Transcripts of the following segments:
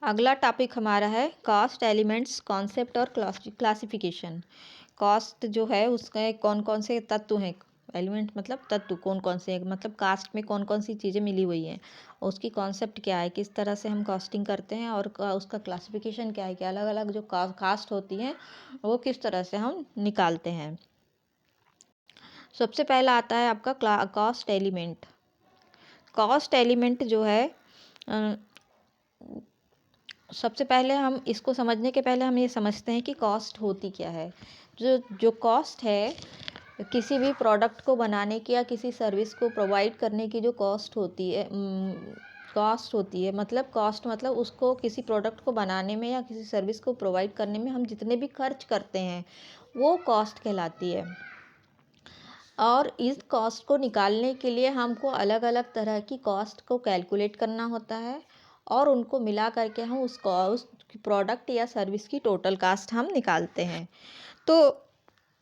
अगला टॉपिक हमारा है कॉस्ट एलिमेंट्स कॉन्सेप्ट और क्लासिफिकेशन। कॉस्ट जो है उसके कौन कौन से तत्व हैं। एलिमेंट मतलब तत्व कौन कौन से हैं, मतलब कास्ट में कौन कौन सी चीज़ें मिली हुई हैं, उसकी कॉन्सेप्ट क्या है, किस तरह से हम कॉस्टिंग करते हैं, और उसका क्लासिफिकेशन क्या है कि अलग अलग जो कास्ट होती हैं वो किस तरह से हम निकालते हैं। सबसे पहला आता है आपका कॉस्ट एलिमेंट। कॉस्ट एलिमेंट जो है सबसे पहले हम इसको समझने के पहले हम ये समझते हैं कि कॉस्ट होती क्या है। जो जो कॉस्ट है किसी भी प्रोडक्ट को बनाने की या किसी सर्विस को प्रोवाइड करने की जो कॉस्ट होती है, मतलब कॉस्ट मतलब उसको किसी प्रोडक्ट को बनाने में या किसी सर्विस को प्रोवाइड करने में हम जितने भी खर्च करते हैं वो कॉस्ट कहलाती है। और इस कॉस्ट को निकालने के लिए हमको अलग अलग तरह की कॉस्ट को कैलकुलेट करना होता है और उनको मिला करके हम उस प्रोडक्ट या सर्विस की टोटल कास्ट हम निकालते हैं। तो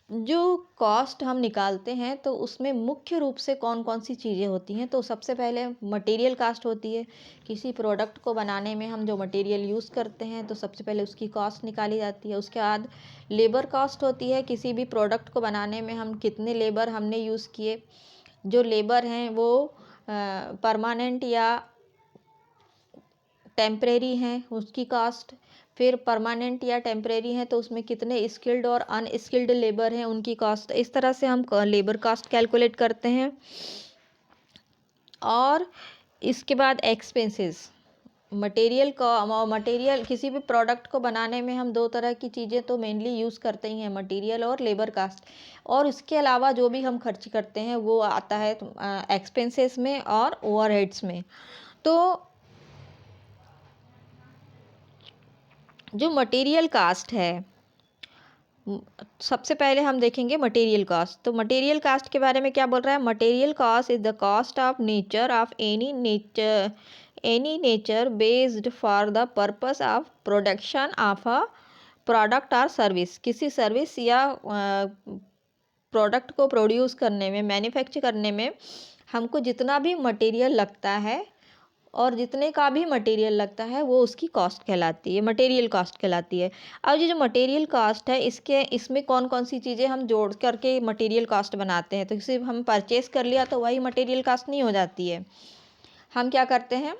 जो कॉस्ट हम निकालते हैं तो उसमें मुख्य रूप से कौन कौन सी चीज़ें होती हैं। तो सबसे पहले मटेरियल कास्ट होती है। किसी प्रोडक्ट को बनाने में हम जो मटेरियल यूज़ करते हैं तो सबसे पहले उसकी कॉस्ट निकाली जाती है। उसके बाद लेबर कास्ट होती है। किसी भी प्रोडक्ट को बनाने में हम कितने लेबर हमने यूज़ किए, जो लेबर हैं वो परमानेंट या टेम्परेरी हैं उसकी कास्ट। फिर परमानेंट या टेम्परेरी हैं तो उसमें कितने स्किल्ड और अनस्किल्ड लेबर हैं उनकी कास्ट। इस तरह से हम लेबर कास्ट कैलकुलेट करते हैं। और इसके बाद एक्सपेंसेस। मटेरियल किसी भी प्रोडक्ट को बनाने में हम दो तरह की चीज़ें तो मेनली यूज़ करते ही हैं, मटेरियल और लेबर कास्ट। और इसके अलावा जो भी हम खर्च करते हैं वो आता है एक्सपेंसेस में और ओवरहेड्स में। तो जो मटेरियल कास्ट है सबसे पहले हम देखेंगे मटेरियल कास्ट। तो मटेरियल कास्ट के बारे में क्या बोल रहा है, material cost is the cost of nature of any nature based for the purpose of production of a product और सर्विस। किसी सर्विस या प्रोडक्ट को प्रोड्यूस करने में, मैन्युफैक्चर करने में हमको जितना भी मटेरियल लगता है और जितने का भी मटेरियल लगता है वो उसकी कॉस्ट कहलाती है, मटेरियल कॉस्ट कहलाती है। अब ये जो मटेरियल कॉस्ट है इसमें कौन कौन सी चीज़ें हम जोड़ करके मटेरियल कॉस्ट बनाते हैं। तो सिर्फ हम परचेस कर लिया तो वही मटेरियल कॉस्ट नहीं हो जाती है। हम क्या करते हैं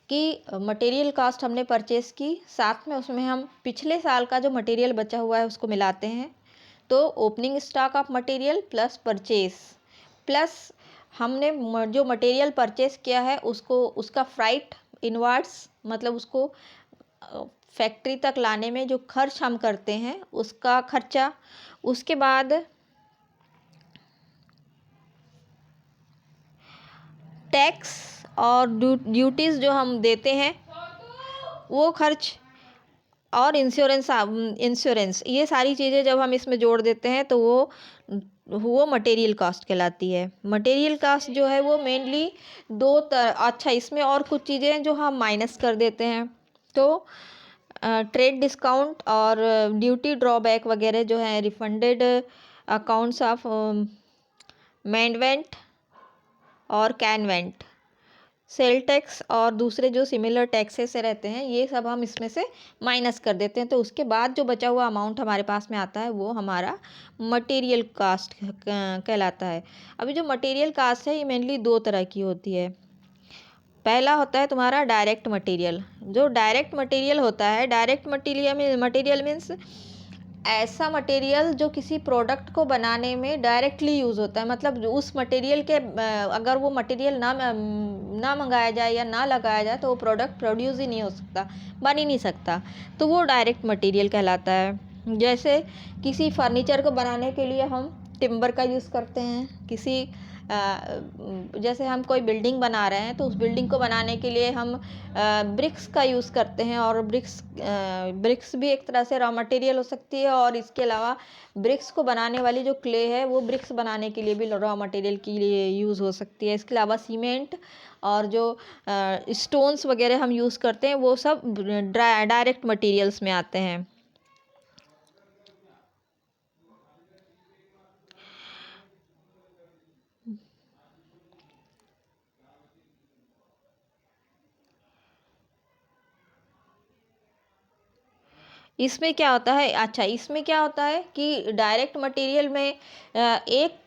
कि मटेरियल कॉस्ट हमने परचेस की, साथ में उसमें हम पिछले साल का जो मटेरियल बचा हुआ है उसको मिलाते हैं। तो opening stock of material plus purchase plus हमने जो मटेरियल परचेस किया है उसको उसका फ्राइट इनवर्ड्स, मतलब उसको फैक्ट्री तक लाने में जो खर्च हम करते हैं उसका खर्चा। उसके बाद टैक्स और ड्यूटीज़ जो हम देते हैं वो खर्च, और इंश्योरेंस, ये सारी चीज़ें जब हम इसमें जोड़ देते हैं तो वो मटेरियल कास्ट कहलाती है। मटेरियल कास्ट जो है वो मेनली अच्छा, इसमें और कुछ चीज़ें जो हम माइनस कर देते हैं। तो ट्रेड डिस्काउंट और ड्यूटी ड्रॉबैक वगैरह जो है, रिफंडेड अकाउंट्स ऑफ मेंडवेंट और कैनवेंट, सेल टैक्स और दूसरे जो सिमिलर टैक्सेस से रहते हैं, ये सब हम इसमें से माइनस कर देते हैं। तो उसके बाद जो बचा हुआ अमाउंट हमारे पास में आता है वो हमारा मटेरियल कास्ट कहलाता है। अभी जो मटेरियल कास्ट है ये मेनली दो तरह की होती है। पहला होता है तुम्हारा डायरेक्ट मटेरियल। जो डायरेक्ट मटेरियल होता है, डायरेक्ट मटेरियल मीन्स ऐसा मटेरियल जो किसी प्रोडक्ट को बनाने में डायरेक्टली यूज़ होता है। मतलब उस मटेरियल के अगर वो मटेरियल ना मंगाया जाए या ना लगाया जाए तो वो प्रोडक्ट प्रोड्यूस ही नहीं हो सकता, बन ही नहीं सकता। तो वो डायरेक्ट मटेरियल कहलाता है। जैसे किसी फर्नीचर को बनाने के लिए हम टिम्बर का यूज़ करते हैं। जैसे हम कोई बिल्डिंग बना रहे हैं तो उस बिल्डिंग को बनाने के लिए हम ब्रिक्स का यूज़ करते हैं। और ब्रिक्स भी एक तरह से रॉ मटेरियल हो सकती है। और इसके अलावा ब्रिक्स को बनाने वाली जो क्ले है वो ब्रिक्स बनाने के लिए भी रॉ मटेरियल के लिए यूज़ हो सकती है। इसके अलावा सीमेंट और जो स्टोन्स वगैरह हम यूज़ करते हैं वो सब डायरेक्ट मटेरियल्स में आते हैं। इसमें क्या होता है, अच्छा इसमें क्या होता है कि डायरेक्ट मटेरियल में एक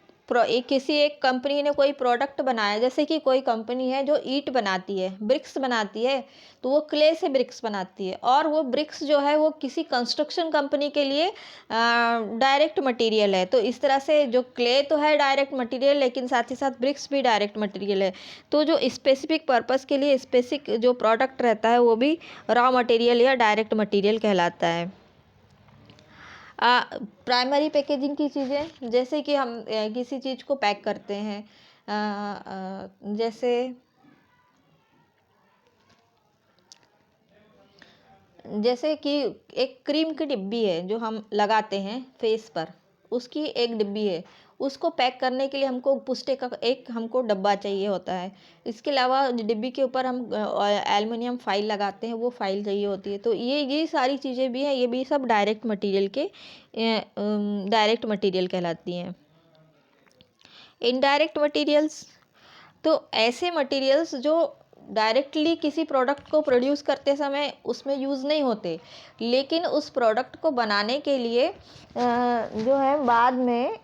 किसी एक कंपनी ने कोई प्रोडक्ट बनाया, जैसे कि कोई कंपनी है जो ईंट बनाती है, ब्रिक्स बनाती है, तो वो क्ले से ब्रिक्स बनाती है, और वो ब्रिक्स जो है वो किसी कंस्ट्रक्शन कंपनी के लिए डायरेक्ट मटेरियल है। तो इस तरह से जो क्ले तो है डायरेक्ट मटेरियल, लेकिन साथ ही साथ ब्रिक्स भी डायरेक्ट मटेरियल है। तो जो स्पेसिफिक पर्पस के लिए स्पेसिफिक जो प्रोडक्ट रहता है वो भी रॉ मटेरियल या डायरेक्ट मटेरियल कहलाता है। प्राइमरी पैकेजिंग की चीज़ें, जैसे कि हम किसी चीज़ को पैक करते हैं, जैसे जैसे कि एक क्रीम की डिब्बी है जो हम लगाते हैं फेस पर, उसकी एक डिब्बी है, उसको पैक करने के लिए हमको पुष्टे का एक हमको डब्बा चाहिए होता है। इसके अलावा डिब्बी के ऊपर हम एल्युमिनियम फाइल लगाते हैं, वो फाइल चाहिए होती है। तो ये सारी चीज़ें भी हैं, ये भी सब डायरेक्ट मटेरियल कहलाती हैं। इनडायरेक्ट मटेरियल्स, तो ऐसे मटेरियल्स जो डायरेक्टली किसी प्रोडक्ट को प्रोड्यूस करते समय उसमें यूज़ नहीं होते, लेकिन उस प्रोडक्ट को बनाने के लिए जो है बाद में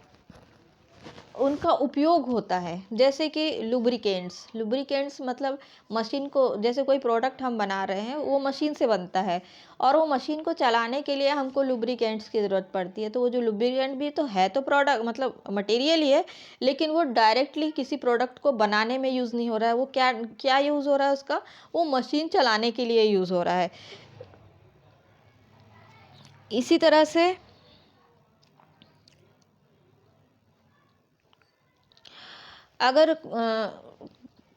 उनका उपयोग होता है। जैसे कि लुब्रिकेंट्स मतलब मशीन को, जैसे कोई प्रोडक्ट हम बना रहे हैं वो मशीन से बनता है, और वो मशीन को चलाने के लिए हमको लुब्रिकेंट्स की ज़रूरत पड़ती है। तो वो जो लुब्रिकेंट भी तो है, तो प्रोडक्ट मतलब मटेरियल ही है, लेकिन वो डायरेक्टली किसी प्रोडक्ट को बनाने में यूज़ नहीं हो रहा है। वो क्या क्या यूज़ हो रहा है उसका, वो मशीन चलाने के लिए यूज़ हो रहा है। इसी तरह से अगर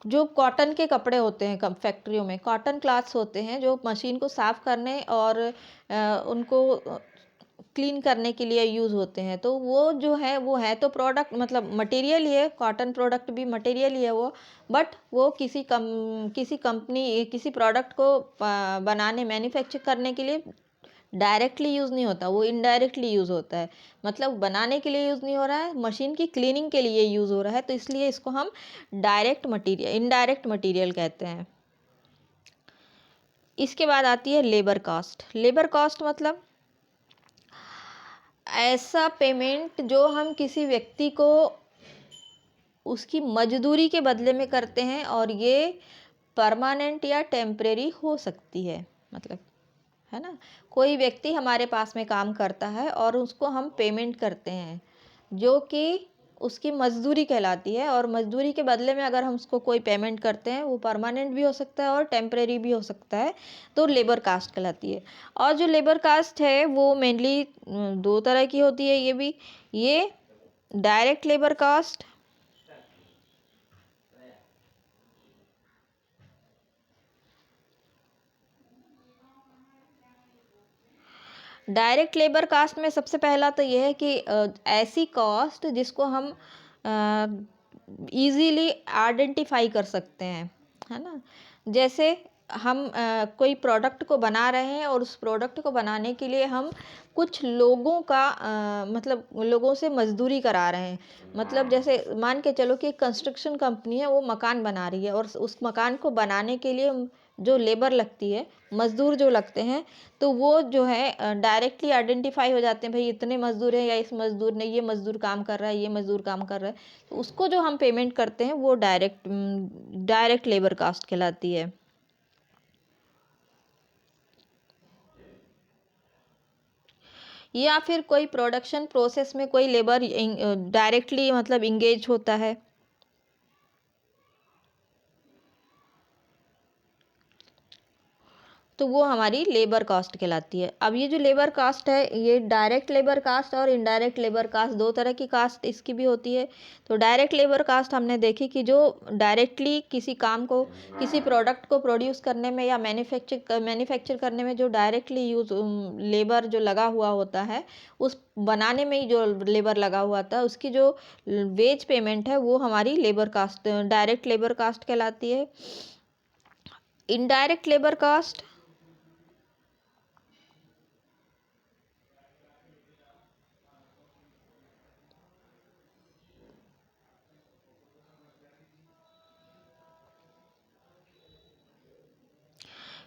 जो कॉटन के कपड़े होते हैं, फैक्ट्रियों में कॉटन क्लॉथ्स होते हैं जो मशीन को साफ़ करने और उनको क्लीन करने के लिए यूज़ होते हैं, तो वो जो है वो है तो प्रोडक्ट मतलब मटेरियल ही है, कॉटन प्रोडक्ट भी मटेरियल ही है वो। बट वो किसी कंपनी किसी प्रोडक्ट को बनाने मैन्युफैक्चर करने के लिए डायरेक्टली यूज़ नहीं होता, वो इनडायरेक्टली यूज़ होता है। मतलब बनाने के लिए यूज़ नहीं हो रहा है, मशीन की क्लीनिंग के लिए यूज़ हो रहा है, तो इसलिए इसको हम इनडायरेक्ट मटेरियल कहते हैं। इसके बाद आती है लेबर कास्ट। लेबर कास्ट मतलब ऐसा पेमेंट जो हम किसी व्यक्ति को उसकी मजदूरी के बदले में करते हैं, और ये परमानेंट या टेम्परेरी हो सकती है। मतलब, है ना, कोई व्यक्ति हमारे पास में काम करता है और उसको हम पेमेंट करते हैं, जो कि उसकी मजदूरी कहलाती है, और मजदूरी के बदले में अगर हम उसको कोई पेमेंट करते हैं, वो परमानेंट भी हो सकता है और टेम्परेरी भी हो सकता है, तो लेबर कास्ट कहलाती है। और जो लेबर कास्ट है वो मेनली दो तरह की होती है। ये direct labour cost, direct labour cost में सबसे पहला तो ये है कि ऐसी कॉस्ट जिसको हम इजीली आइडेंटिफाई कर सकते हैं, है ना। जैसे हम कोई प्रोडक्ट को बना रहे हैं, और उस प्रोडक्ट को बनाने के लिए हम कुछ लोगों का मतलब लोगों से मजदूरी करा रहे हैं। मतलब जैसे मान के चलो कि कंस्ट्रक्शन कंपनी है, वो मकान बना रही है, और उस मकान को बनाने के लिए जो लेबर लगती है, मज़दूर जो लगते हैं, तो वो जो है डायरेक्टली आइडेंटिफाई हो जाते हैं, भाई इतने मज़दूर हैं, या इस मज़दूर ने ये मज़दूर काम कर रहा है, ये मज़दूर काम कर रहा है। तो उसको जो हम पेमेंट करते हैं वो डायरेक्ट लेबर कास्ट कहलाती है। या फिर कोई प्रोडक्शन प्रोसेस में कोई लेबर डायरेक्टली मतलब इंगेज होता है, तो वो हमारी लेबर कास्ट कहलाती है। अब ये जो लेबर कास्ट है, ये डायरेक्ट लेबर कास्ट और इनडायरेक्ट लेबर कास्ट, दो तरह की कास्ट इसकी भी होती है। तो डायरेक्ट लेबर कास्ट हमने देखी कि जो डायरेक्टली किसी काम को, किसी प्रोडक्ट को प्रोड्यूस करने में या मैन्युफैक्चर करने में जो डायरेक्टली यूज लेबर जो लगा हुआ होता है, उस बनाने में ही जो लेबर लगा हुआ था उसकी जो वेज पेमेंट है वो हमारी labour cost direct labour cost कहलाती है। Indirect labour cost,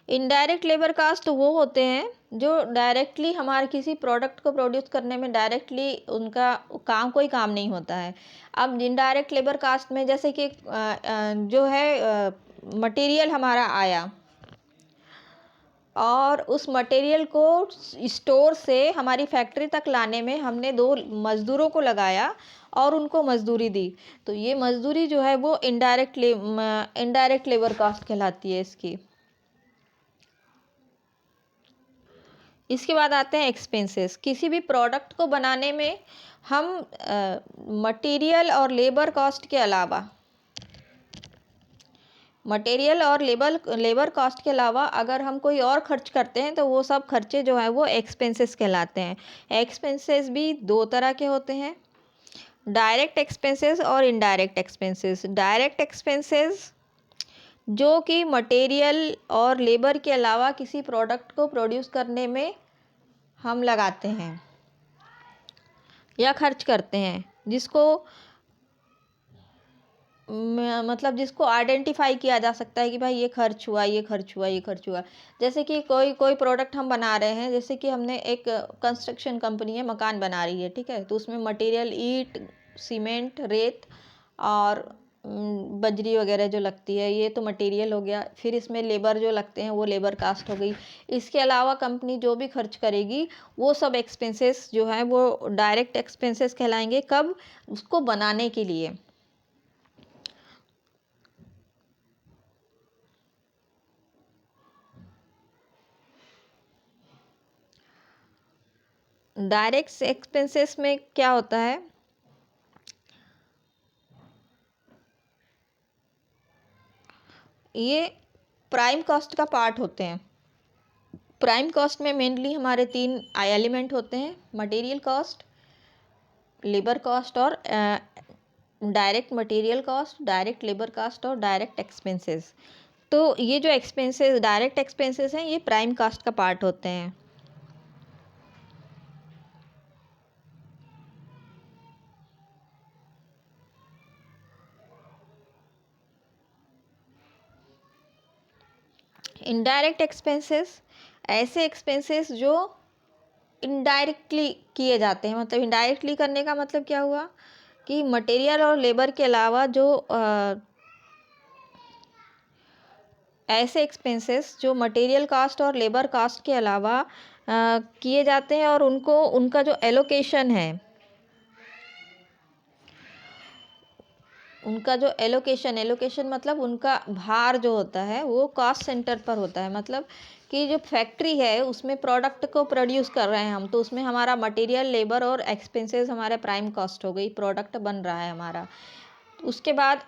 indirect labour cost वो होते हैं जो डायरेक्टली हमारे किसी प्रोडक्ट को प्रोड्यूस करने में डायरेक्टली उनका कोई काम नहीं होता है। अब इनडायरेक्ट लेबर कास्ट में जैसे कि जो है मटेरियल हमारा आया और उस मटेरियल को स्टोर से हमारी फैक्ट्री तक लाने में हमने 2 मज़दूरों को लगाया और उनको मज़दूरी दी। तो ये मज़दूरी जो है वो इनडायरेक्ट लेबर कास्ट कहलाती है इसकी। इसके बाद आते हैं एक्सपेंसेस। किसी भी प्रोडक्ट को बनाने में हम मटेरियल और लेबर कॉस्ट के अलावा लेबर कॉस्ट के अलावा अगर हम कोई और खर्च करते हैं तो वो सब खर्चे जो है वो एक्सपेंसेस कहलाते हैं। एक्सपेंसेस भी 2 तरह के होते हैं, डायरेक्ट एक्सपेंसेस और इनडायरेक्ट एक्सपेंसेस। डायरेक्ट एक्सपेंसेस जो कि मटेरियल और लेबर के अलावा किसी प्रोडक्ट को प्रोड्यूस करने में हम लगाते हैं या खर्च करते हैं, जिसको मतलब जिसको आइडेंटिफाई किया जा सकता है कि भाई ये खर्च हुआ, ये खर्च हुआ, ये खर्च हुआ। जैसे कि कोई प्रोडक्ट हम बना रहे हैं, जैसे कि हमने एक कंस्ट्रक्शन कंपनी है, मकान बना रही है, ठीक है। तो उसमें मटेरियल ईंट, सीमेंट, रेत और बजरी वगैरह जो लगती है, ये तो मटेरियल हो गया। फिर इसमें लेबर जो लगते हैं वो लेबर कास्ट हो गई। इसके अलावा कंपनी जो भी खर्च करेगी वो सब एक्सपेंसेस जो है वो डायरेक्ट एक्सपेंसेस कहलाएंगे। कब? उसको बनाने के लिए। डायरेक्ट एक्सपेंसेस में क्या होता है, ये प्राइम कॉस्ट का पार्ट होते हैं। प्राइम कॉस्ट में मेनली हमारे 3 एलिमेंट होते हैं, मटेरियल कॉस्ट, लेबर कॉस्ट और direct material cost, direct labour cost और डायरेक्ट एक्सपेंसेस। तो ये जो एक्सपेंसेस डायरेक्ट एक्सपेंसेस हैं ये प्राइम कॉस्ट का पार्ट होते हैं। इनडायरेक्ट एक्सपेंसेस ऐसे एक्सपेंसेस जो इनडायरेक्टली किए जाते हैं। मतलब इनडायरेक्टली करने का मतलब क्या हुआ कि मटेरियल और लेबर के अलावा जो ऐसे एक्सपेंसेस जो मटेरियल कास्ट और लेबर कास्ट के अलावा किए जाते हैं और उनका जो एलोकेशन मतलब उनका भार जो होता है वो कॉस्ट सेंटर पर होता है। मतलब कि जो फैक्ट्री है उसमें प्रोडक्ट को प्रोड्यूस कर रहे हैं हम, तो उसमें हमारा मटेरियल, लेबर और एक्सपेंसेस हमारे प्राइम कॉस्ट हो गई, प्रोडक्ट बन रहा है हमारा। उसके बाद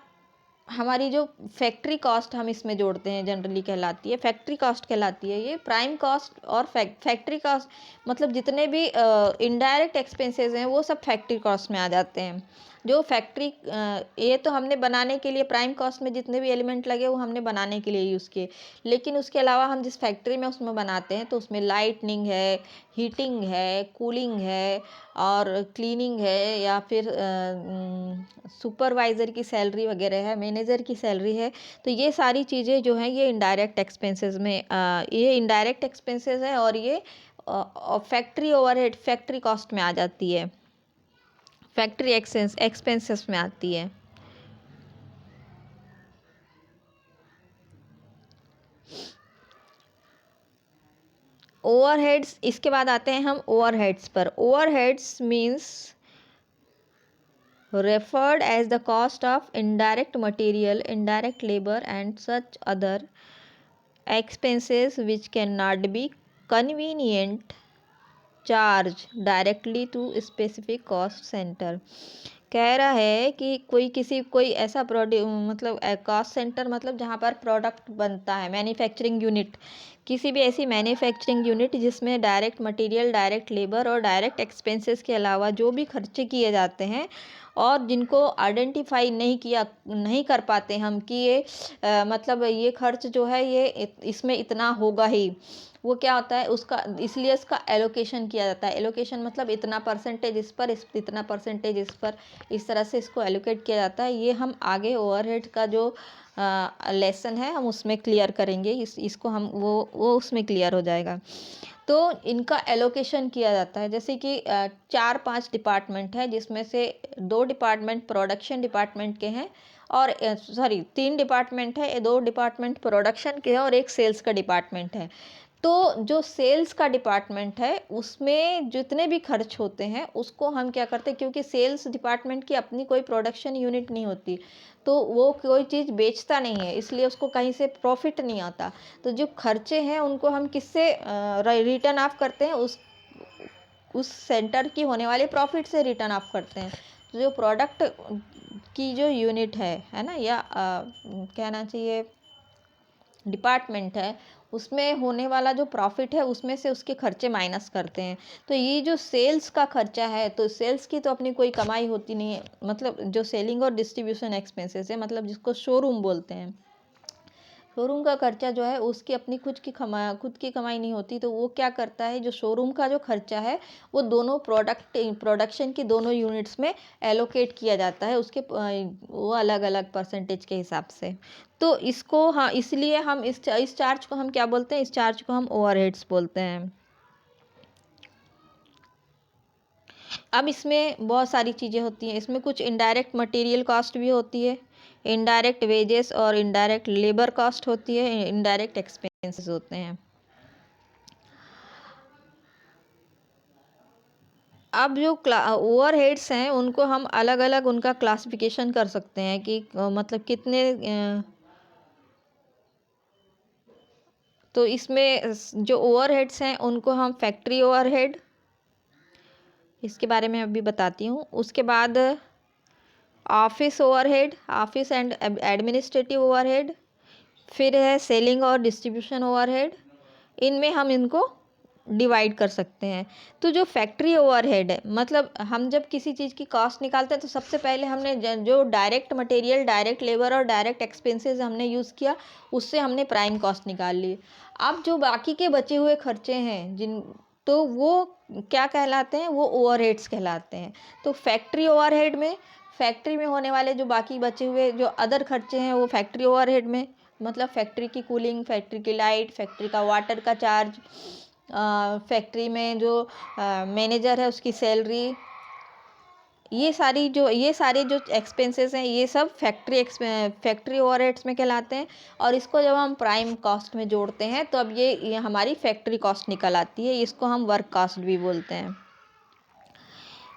हमारी जो फैक्ट्री कॉस्ट हम इसमें जोड़ते हैं जनरली कहलाती है, फैक्ट्री कॉस्ट कहलाती है। ये प्राइम कॉस्ट और फैक्ट्री कॉस्ट मतलब जितने भी इनडायरेक्ट एक्सपेंसेस हैं वो सब फैक्ट्री कॉस्ट में आ जाते हैं। जो फैक्ट्री ये तो हमने बनाने के लिए प्राइम कॉस्ट में जितने भी एलिमेंट लगे वो हमने बनाने के लिए यूज़ किए, लेकिन उसके अलावा हम जिस फैक्ट्री में उसमें बनाते हैं तो उसमें लाइटनिंग है, हीटिंग है, कूलिंग है और क्लीनिंग है, या फिर सुपरवाइज़र की सैलरी वगैरह है, मैनेजर की सैलरी है। तो ये सारी चीज़ें जो हैं ये इनडायरेक्ट एक्सपेंसेस में ये इनडायरेक्ट एक्सपेंसेस हैं और ये फैक्ट्री ओवरहेड, फैक्ट्री कॉस्ट में आ जाती है, फैक्ट्री एक्सपेंसेस में आती है। ओवरहेड्स, इसके बाद आते हैं हम ओवरहेड्स पर। Overheads means referred as the cost of indirect material, indirect labor and such other expenses which cannot be convenient charge directly to specific cost center। कह रहा है कि कोई ऐसा मतलब कॉस्ट सेंटर मतलब जहाँ पर प्रोडक्ट बनता है, मैन्युफैक्चरिंग यूनिट, किसी भी ऐसी मैन्युफैक्चरिंग यूनिट जिसमें डायरेक्ट मटेरियल, डायरेक्ट लेबर और डायरेक्ट एक्सपेंसेस के अलावा जो भी खर्चे किए जाते हैं और जिनको आइडेंटिफाई नहीं कर पाते हम कि ये मतलब ये खर्च जो है ये इसमें इतना होगा ही, वो क्या होता है उसका, इसलिए इसका एलोकेशन किया जाता है। एलोकेशन मतलब इतना परसेंटेज इस पर, इतना परसेंटेज इस पर, इस तरह से इसको एलोकेट किया जाता है। ये हम आगे ओवरहेड का जो लेसन है हम उसमें क्लियर करेंगे, इसको हम वो उसमें क्लियर हो जाएगा। तो इनका एलोकेशन किया जाता है। जैसे कि 4-5 डिपार्टमेंट है, जिसमें से 2 डिपार्टमेंट प्रोडक्शन डिपार्टमेंट के हैं और 3 डिपार्टमेंट है, 2 डिपार्टमेंट प्रोडक्शन के हैं और 1 सेल्स का डिपार्टमेंट है। तो जो सेल्स का डिपार्टमेंट है उसमें जितने भी खर्च होते हैं उसको हम क्या करते हैं, क्योंकि सेल्स डिपार्टमेंट की अपनी कोई प्रोडक्शन यूनिट नहीं होती, तो वो कोई चीज़ बेचता नहीं है, इसलिए उसको कहीं से प्रॉफिट नहीं आता। तो जो खर्चे हैं उनको हम किससे रिटर्न ऑफ करते हैं, उस सेंटर की होने वाले प्रॉफिट से रिटर्न ऑफ करते हैं। तो जो प्रोडक्ट की जो यूनिट है ना, या कहना चाहिए डिपार्टमेंट है, उसमें होने वाला जो प्रॉफिट है उसमें से उसके खर्चे माइनस करते हैं। तो ये जो सेल्स का खर्चा है, तो सेल्स की तो अपनी कोई कमाई होती नहीं है, मतलब जो सेलिंग और डिस्ट्रीब्यूशन एक्सपेंसेस है, मतलब जिसको शोरूम बोलते हैं, शोरूम का खर्चा जो है उसकी अपनी खुद की कमाई नहीं होती। तो वो क्या करता है, जो शोरूम का जो खर्चा है वो दोनों प्रोडक्शन की दोनों यूनिट्स में एलोकेट किया जाता है, उसके वो अलग अलग परसेंटेज के हिसाब से। तो इसको, हाँ, इसलिए हम इस चार्ज को हम क्या बोलते हैं, इस चार्ज को हम ओवरहेड्स बोलते हैं। अब इसमें बहुत सारी चीज़ें होती हैं, इसमें कुछ इनडायरेक्ट मटेरियल कॉस्ट भी होती है, इनडायरेक्ट वेजेस और इनडायरेक्ट लेबर कॉस्ट होती है, इनडायरेक्ट एक्सपेंसेस होते हैं। अब जो ओवरहेड्स हैं उनको हम अलग अलग उनका क्लासिफिकेशन कर सकते हैं कि मतलब कितने तो इसमें जो ओवरहेड्स हैं उनको हम फैक्ट्री ओवरहेड, इसके बारे में अभी बताती हूँ। उसके बाद office overhead, office and administrative overhead, फिर है सेलिंग और डिस्ट्रीब्यूशन ओवरहेड। इनमें हम इनको डिवाइड कर सकते हैं। तो जो फैक्ट्री ओवरहेड है, मतलब हम जब किसी चीज़ की कॉस्ट निकालते हैं तो सबसे पहले हमने जो डायरेक्ट मटेरियल, डायरेक्ट लेबर और डायरेक्ट एक्सपेंसेस हमने यूज़ किया, उससे हमने प्राइम कॉस्ट निकाल ली। अब जो बाकी के बचे हुए खर्चे हैं तो वो क्या कहलाते हैं, वो ओवरहेड्स कहलाते हैं। तो फैक्ट्री में होने वाले जो बाकी बचे हुए जो अदर खर्चे हैं वो फैक्ट्री ओवरहेड में, मतलब फैक्ट्री की कूलिंग, फैक्ट्री की लाइट, फैक्ट्री का वाटर का चार्ज, फैक्ट्री में जो मैनेजर है उसकी सैलरी, ये सारे जो एक्सपेंसेस हैं ये सब फैक्ट्री ओवरहेड्स में कहलाते हैं। और इसको जब हम प्राइम कॉस्ट में जोड़ते हैं तो अब ये हमारी फैक्ट्री कॉस्ट निकल आती है, इसको हम वर्क कॉस्ट भी बोलते हैं।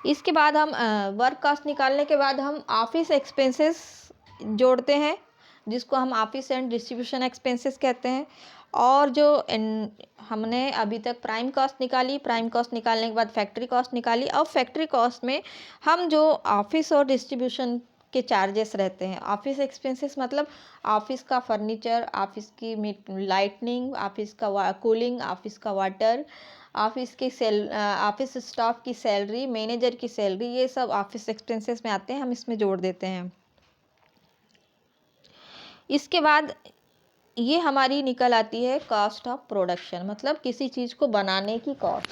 इसके बाद हम वर्क कॉस्ट निकालने के बाद हम ऑफिस एक्सपेंसेस जोड़ते हैं, जिसको हम ऑफिस एंड डिस्ट्रीब्यूशन एक्सपेंसेस कहते हैं। और जो हमने अभी तक प्राइम कॉस्ट निकाली, प्राइम कॉस्ट निकालने के बाद फैक्ट्री कॉस्ट निकाली। अब फैक्ट्री कॉस्ट में हम जो ऑफिस और डिस्ट्रीब्यूशन के चार्जेस रहते हैं, ऑफिस एक्सपेंसेस मतलब ऑफिस का फर्नीचर, ऑफिस की लाइटनिंग, ऑफिस का कूलिंग, ऑफिस का वाटर, ऑफिस स्टाफ की सैलरी, मैनेजर की सैलरी, ये सब ऑफिस एक्सपेंसेस में आते हैं, हम इसमें जोड़ देते हैं। इसके बाद ये हमारी निकल आती है कॉस्ट ऑफ प्रोडक्शन, मतलब किसी चीज़ को बनाने की कॉस्ट।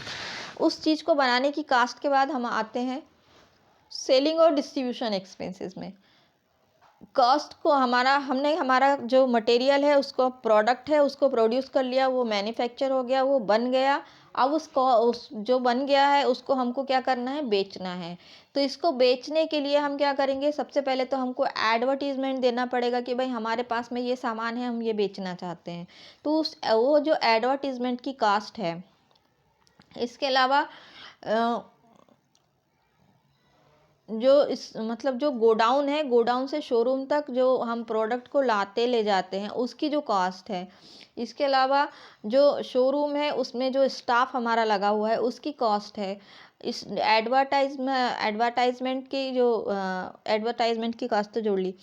उस चीज़ को बनाने की कॉस्ट के बाद हम आते हैं सेलिंग और डिस्ट्रीब्यूशन एक्सपेंसेस में। कॉस्ट को हमारा जो मटेरियल है, उसको प्रोडक्ट है, उसको प्रोड्यूस कर लिया, वो मैन्युफैक्चर हो गया, वो बन गया। अब उस जो बन गया है उसको हमको क्या करना है, बेचना है। तो इसको बेचने के लिए हम क्या करेंगे, सबसे पहले तो हमको एडवर्टीजमेंट देना पड़ेगा कि भाई हमारे पास में ये सामान है, हम ये बेचना चाहते हैं। तो वो जो एडवर्टीजमेंट की कॉस्ट है। इसके अलावा मतलब जो गोडाउन है, गोडाउन से शोरूम तक जो हम प्रोडक्ट को ले जाते हैं, उसकी जो कॉस्ट है। इसके अलावा जो शोरूम है उसमें जो स्टाफ हमारा लगा हुआ है उसकी कॉस्ट है। इस एडवर्टाइजमेंट की कॉस्ट तो जोड़ ली।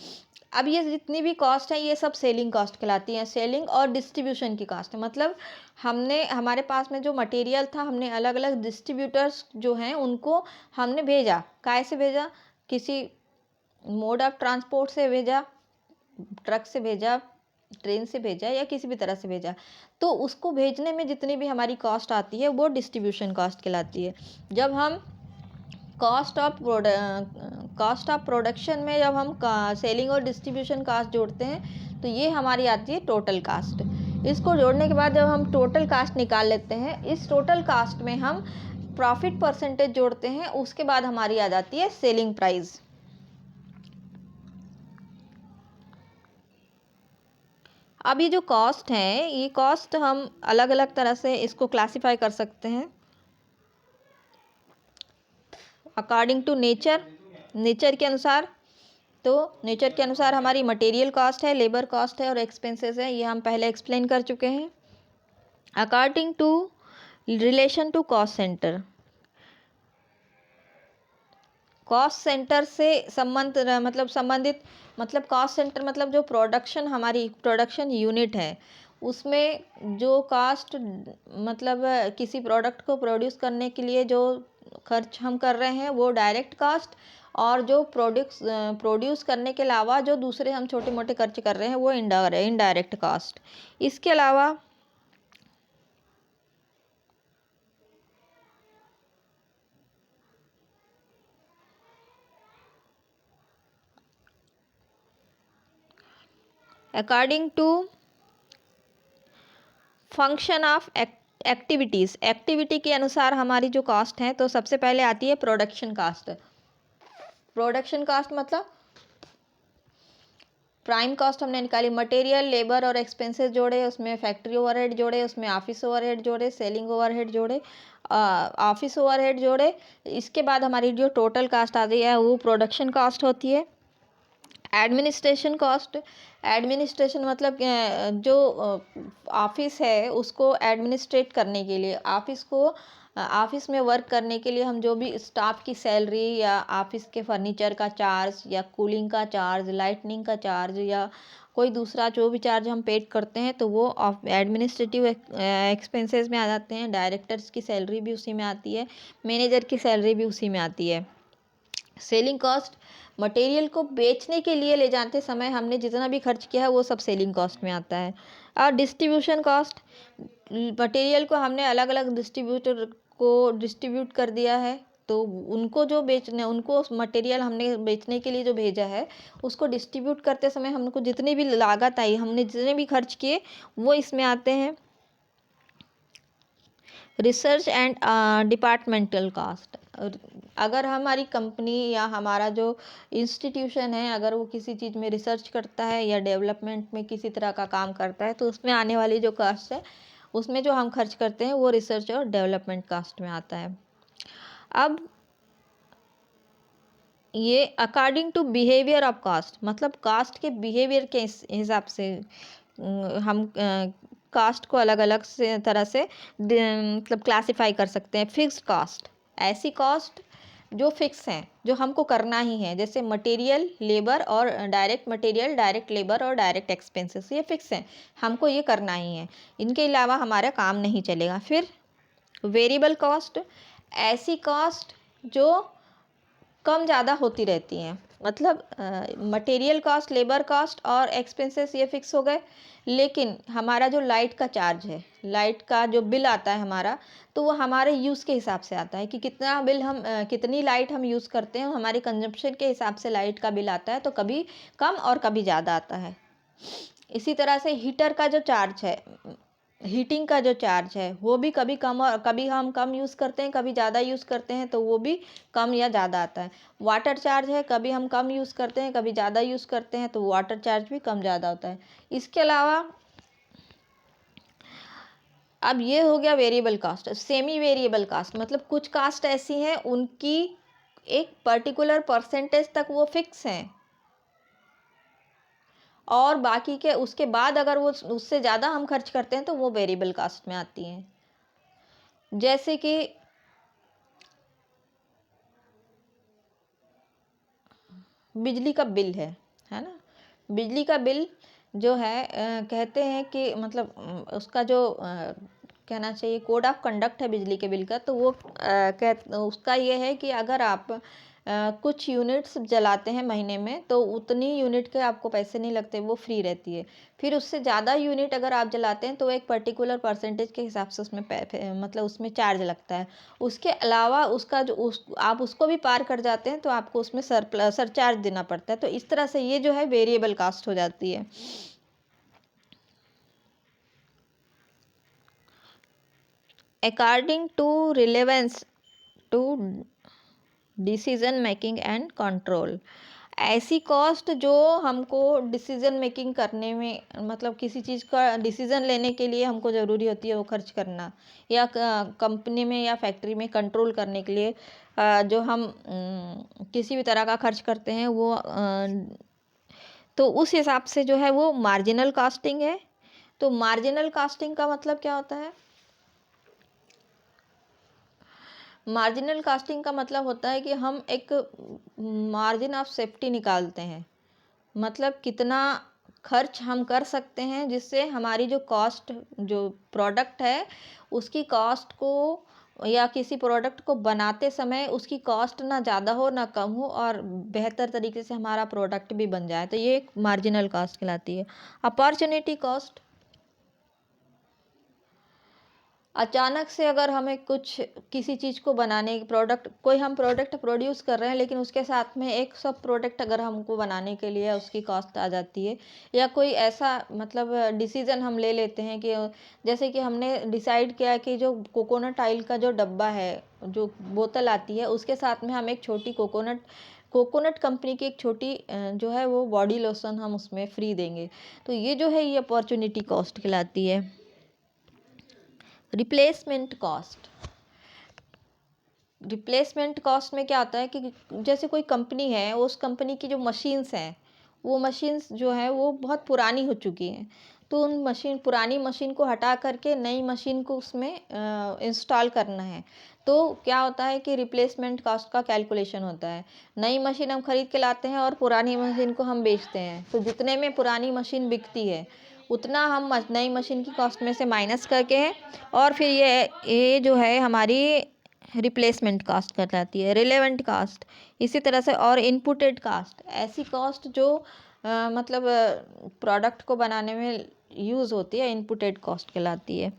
अब ये जितनी भी कॉस्ट है ये सब सेलिंग कॉस्ट कहलाती हैं। सेलिंग और डिस्ट्रीब्यूशन की कॉस्ट है, मतलब हमारे पास में जो मटेरियल था, हमने अलग अलग डिस्ट्रीब्यूटर्स जो हैं उनको हमने भेजा। काहे से भेजा, किसी मोड ऑफ ट्रांसपोर्ट से भेजा, ट्रक से भेजा, ट्रेन से भेजा या किसी भी तरह से भेजा। तो उसको भेजने में जितनी भी हमारी कॉस्ट आती है वो डिस्ट्रीब्यूशन कॉस्ट कहलाती है। जब हम कॉस्ट ऑफ प्रोडक्शन में जब हम सेलिंग और डिस्ट्रीब्यूशन कॉस्ट जोड़ते हैं तो ये हमारी आती है टोटल कास्ट। इसको जोड़ने के बाद जब हम टोटल कास्ट निकाल लेते हैं, इस टोटल कास्ट में हम प्रॉफिट परसेंटेज जोड़ते हैं, उसके बाद हमारी आ जाती है सेलिंग प्राइस। अब ये जो कॉस्ट है, ये कॉस्ट हम अलग अलग तरह से इसको क्लासिफाई कर सकते हैं अकॉर्डिंग टू नेचर, नेचर के अनुसार। तो नेचर के अनुसार हमारी मटेरियल कॉस्ट है, लेबर कॉस्ट है और एक्सपेंसेस है, ये हम पहले एक्सप्लेन कर चुके हैं। According to relation to cost centre, cost centre से संबंधित मतलब कॉस्ट सेंटर मतलब जो प्रोडक्शन, हमारी प्रोडक्शन यूनिट है, उसमें जो कास्ट मतलब किसी प्रोडक्ट को प्रोड्यूस करने के लिए जो खर्च हम कर रहे हैं वो डायरेक्ट कास्ट, और जो प्रोड्यूस करने के अलावा जो दूसरे हम छोटे मोटे खर्च कर रहे हैं वो इनडायरेक्ट कास्ट। इसके अलावा according to function of activities, activity के अनुसार हमारी जो कास्ट है, तो सबसे पहले आती है प्रोडक्शन कास्ट। प्रोडक्शन कास्ट मतलब प्राइम कास्ट हमने निकाली, मटेरियल, लेबर और एक्सपेंसेस जोड़े, उसमें फैक्ट्री ओवरहेड जोड़े, उसमें ऑफिस ओवरहेड जोड़े, सेलिंग ओवरहेड जोड़े, ऑफिस ओवरहेड जोड़े। इसके बाद हमारी जो टोटल कास्ट आती है वो प्रोडक्शन कास्ट होती है। एडमिनिस्ट्रेशन कॉस्ट, एडमिनिस्ट्रेशन मतलब जो ऑफिस है उसको एडमिनिस्ट्रेट करने के लिए, ऑफिस में वर्क करने के लिए हम जो भी स्टाफ की सैलरी या ऑफिस के फर्नीचर का चार्ज या कूलिंग का चार्ज, लाइटनिंग का चार्ज या कोई दूसरा जो भी चार्ज हम पेड करते हैं तो वो एडमिनिस्ट्रेटिव एक्सपेंसेस में आ जाते हैं। डायरेक्टर्स की सैलरी भी उसी में आती है, मैनेजर की सैलरी भी उसी में आती है। सेलिंग कॉस्ट, मटेरियल को बेचने के लिए ले जाते समय हमने जितना भी खर्च किया है वो सब सेलिंग कॉस्ट में आता है। और डिस्ट्रीब्यूशन कॉस्ट, मटेरियल को हमने अलग अलग डिस्ट्रीब्यूटर को डिस्ट्रीब्यूट कर दिया है, तो उनको जो बेचने, उनको मटेरियल हमने बेचने के लिए जो भेजा है उसको डिस्ट्रीब्यूट करते समय हमको जितनी भी लागत आई, हमने जितने भी खर्च किए वो इसमें आते हैं। रिसर्च एंड डिपार्टमेंटल कास्ट, अगर हमारी कंपनी या हमारा जो इंस्टीट्यूशन है अगर वो किसी चीज़ में रिसर्च करता है या डेवलपमेंट में किसी तरह का काम करता है तो उसमें आने वाली जो कास्ट है, उसमें जो हम खर्च करते हैं वो रिसर्च और डेवलपमेंट कास्ट में आता है। अब ये according to behaviour of cost, मतलब कास्ट के बिहेवियर के हिसाब से हम कास्ट को अलग अलग से तरह से मतलब क्लासिफाई कर सकते हैं। फिक्स्ड कास्ट, ऐसी कास्ट जो फिक्स हैं, जो हमको करना ही है, जैसे मटेरियल, लेबर और डायरेक्ट मटेरियल, डायरेक्ट लेबर और डायरेक्ट एक्सपेंसेस, ये फिक्स हैं, हमको ये करना ही है, इनके अलावा हमारा काम नहीं चलेगा। फिर वेरिएबल कास्ट, ऐसी कास्ट जो कम ज़्यादा होती रहती हैं, मतलब मटेरियल कास्ट, लेबर कास्ट और एक्सपेंसेस ये फिक्स हो गए, लेकिन हमारा जो लाइट का चार्ज है, लाइट का जो बिल आता है हमारा, तो वो हमारे यूज़ के हिसाब से आता है कि कितना बिल हम कितनी लाइट हम यूज़ करते हैं, हमारे कंजप्शन के हिसाब से लाइट का बिल आता है, तो कभी कम और कभी ज़्यादा आता है। इसी तरह से हीटर का जो चार्ज है, हीटिंग का जो चार्ज है वो भी कभी कम और कभी हम कम यूज़ करते हैं, कभी ज़्यादा यूज़ करते हैं तो वो भी कम या ज़्यादा आता है। वाटर चार्ज है, कभी हम कम यूज़ करते हैं, कभी ज़्यादा यूज़ करते हैं तो वाटर चार्ज भी कम ज़्यादा होता है। इसके अलावा अब ये हो गया variable cost. Semi variable cost मतलब कुछ कास्ट ऐसी हैं उनकी एक पर्टिकुलर परसेंटेज तक वो फिक्स हैं और बाकी के उसके बाद अगर वो उससे ज़्यादा हम खर्च करते हैं तो वो वेरिएबल कास्ट में आती हैं। जैसे कि बिजली का बिल है ना, बिजली का बिल जो है कहते हैं कि मतलब उसका जो कहना चाहिए कोड ऑफ कंडक्ट है बिजली के बिल का, तो वो उसका ये है कि अगर आप कुछ यूनिट्स जलाते हैं महीने में तो उतनी यूनिट के आपको पैसे नहीं लगते, वो फ्री रहती है। फिर उससे ज़्यादा यूनिट अगर आप जलाते हैं तो एक पर्टिकुलर परसेंटेज के हिसाब से उसमें मतलब उसमें चार्ज लगता है। उसके अलावा उसका जो आप उसको भी पार कर जाते हैं तो आपको उसमें सरचार्ज देना पड़ता है। तो इस तरह से ये जो है वेरिएबल कास्ट हो जाती है। According to relevance to decision making and control. ऐसी कॉस्ट जो हमको डिसीजन मेकिंग करने में, मतलब किसी चीज़ का डिसीजन लेने के लिए हमको ज़रूरी होती है वो खर्च करना, या कंपनी में या फैक्ट्री में कंट्रोल करने के लिए जो हम किसी भी तरह का खर्च करते हैं वो तो उस हिसाब से जो है वो मार्जिनल कॉस्टिंग है। तो मार्जिनल कॉस्टिंग का मतलब क्या होता है? मार्जिनल कॉस्टिंग का मतलब होता है कि हम एक मार्जिन ऑफ सेफ्टी निकालते हैं, मतलब कितना खर्च हम कर सकते हैं जिससे हमारी जो कॉस्ट, जो प्रोडक्ट है उसकी कॉस्ट को, या किसी प्रोडक्ट को बनाते समय उसकी कॉस्ट ना ज़्यादा हो ना कम हो, और बेहतर तरीके से हमारा प्रोडक्ट भी बन जाए, तो ये एक मार्जिनल कॉस्ट कहलाती है। अपॉर्चुनिटी कॉस्ट, अचानक से अगर हमें कुछ किसी चीज़ को बनाने, प्रोडक्ट, कोई हम प्रोडक्ट प्रोड्यूस कर रहे हैं लेकिन उसके साथ में एक सब प्रोडक्ट अगर हमको बनाने के लिए उसकी कॉस्ट आ जाती है, या कोई ऐसा मतलब डिसीज़न हम ले लेते हैं कि जैसे कि हमने डिसाइड किया कि जो कोकोनट ऑयल का जो डब्बा है, जो बोतल आती है, उसके साथ में हम एक छोटी कोकोनट कंपनी की एक छोटी जो है वो बॉडी लोशन हम उसमें फ्री देंगे, तो ये जो है ये अपॉर्चुनिटी कॉस्ट कहलाती है। रिप्लेसमेंट कॉस्ट, रिप्लेसमेंट कॉस्ट में क्या आता है कि जैसे कोई कंपनी है, उस कंपनी की जो मशीन्स हैं, वो मशीन्स जो है वो बहुत पुरानी हो चुकी हैं, तो उन पुरानी मशीन को हटा करके नई मशीन को उसमें इंस्टॉल करना है, तो क्या होता है कि रिप्लेसमेंट कॉस्ट का कैलकुलेशन होता है। नई मशीन हम खरीद के लाते हैं और पुरानी मशीन को हम बेचते हैं, तो जितने में पुरानी मशीन बिकती है उतना हम नई मशीन की कॉस्ट में से माइनस करके हैं, और फिर ये जो है हमारी रिप्लेसमेंट कास्ट कहलाती है। रिलेवेंट कास्ट इसी तरह से, और इनपुटेड कास्ट ऐसी कॉस्ट जो मतलब प्रोडक्ट को बनाने में यूज़ होती है, इनपुटेड कॉस्ट कहलाती है।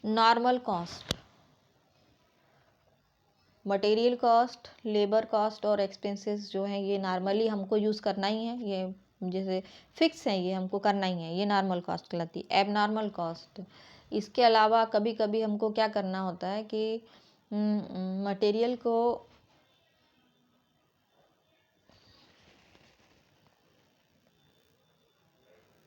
Normal cost, material cost, labour cost और एक्सपेंसेस जो हैं ये नॉर्मली हमको यूज़ करना ही है, ये जैसे फिक्स है, ये हमको करना ही है, ये नॉर्मल कॉस्ट कहलाती है। एबनॉर्मल कॉस्ट, इसके अलावा कभी कभी हमको क्या करना होता है कि मटेरियल को